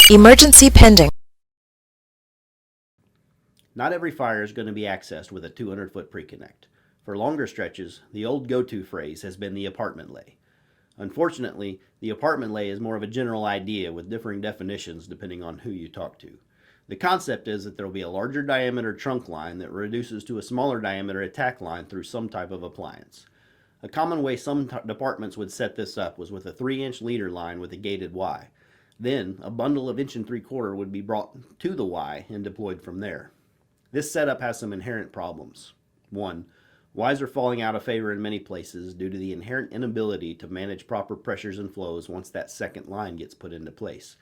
Emergency pending. Not every fire is going to be accessed with a 200-foot preconnect. For longer stretches, the old go-to phrase has been the apartment lay. Unfortunately, the apartment lay is more of a general idea with differing definitions depending on who you talk to. The concept is that there will be a larger diameter trunk line that reduces to a smaller diameter attack line through some type of appliance. A common way some departments would set this up was with a 3-inch leader line with a gated Y. Then, a bundle of 1 3/4 would be brought to the Y and deployed from there. This setup has some inherent problems. 1. Ys are falling out of favor in many places due to the inherent inability to manage proper pressures and flows once that second line gets put into place.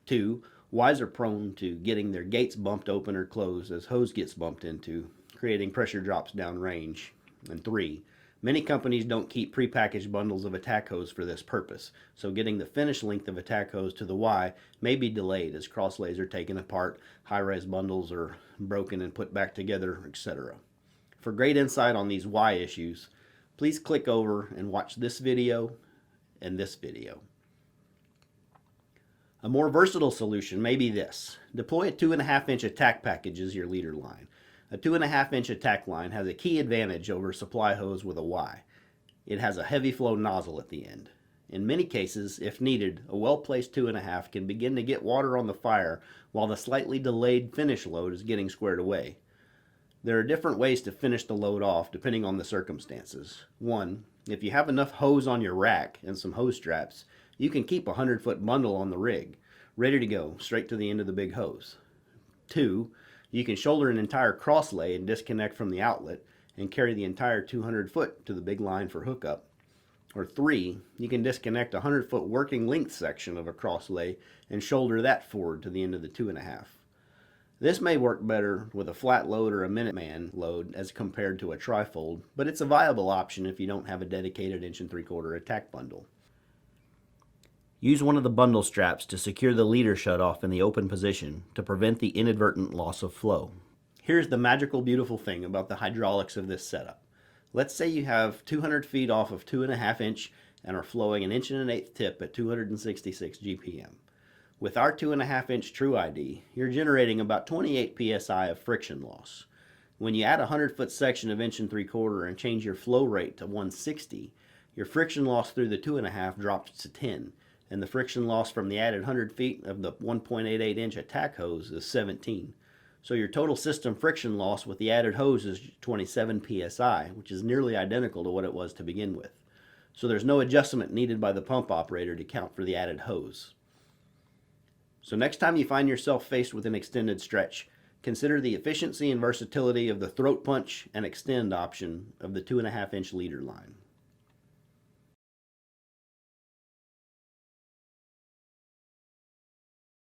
2. Ys are prone to getting their gates bumped open or closed as hose gets bumped into, creating pressure drops downrange. And 3. Many companies don't keep prepackaged bundles of attack hose for this purpose, so getting the finished length of attack hose to the Y may be delayed as cross lays are taken apart, high-res bundles are broken and put back together, etc. For great insight on these Y issues, please click over and watch this video and this video. A more versatile solution may be this. Deploy a 2.5-inch attack package as your leader line. A 2.5-inch attack line has a key advantage over supply hose with a Y. It has a heavy flow nozzle at the end. In many cases, if needed, a well-placed 2.5 can begin to get water on the fire while the slightly delayed finish load is getting squared away. There are different ways to finish the load off depending on the circumstances. 1. If you have enough hose on your rack and some hose straps, you can keep a 100-foot bundle on the rig, ready to go straight to the end of the big hose. 2. You can shoulder an entire cross lay and disconnect from the outlet and carry the entire 200 foot to the big line for hookup. Or 3, you can disconnect a 100-foot working length section of a cross lay and shoulder that forward to the end of the 2.5. This may work better with a flat load or a Minuteman load as compared to a trifold, but it's a viable option if you don't have a dedicated 1 3/4 attack bundle. Use one of the bundle straps to secure the leader shutoff in the open position to prevent the inadvertent loss of flow. Here's the magical beautiful thing about the hydraulics of this setup. Let's say you have 200 feet off of 2.5-inch and are flowing an 1 1/8 tip at 266 GPM. With our 2.5-inch True ID, you're generating about 28 psi of friction loss. When you add a 100-foot section of 1 3/4 and change your flow rate to 160, your friction loss through the 2.5 drops to 10. And the friction loss from the added 100 feet of the 1.88-inch attack hose is 17. So your total system friction loss with the added hose is 27 psi, which is nearly identical to what it was to begin with. So there's no adjustment needed by the pump operator to count for the added hose. So next time you find yourself faced with an extended stretch, consider the efficiency and versatility of the throat punch and extend option of the 2.5-inch leader line.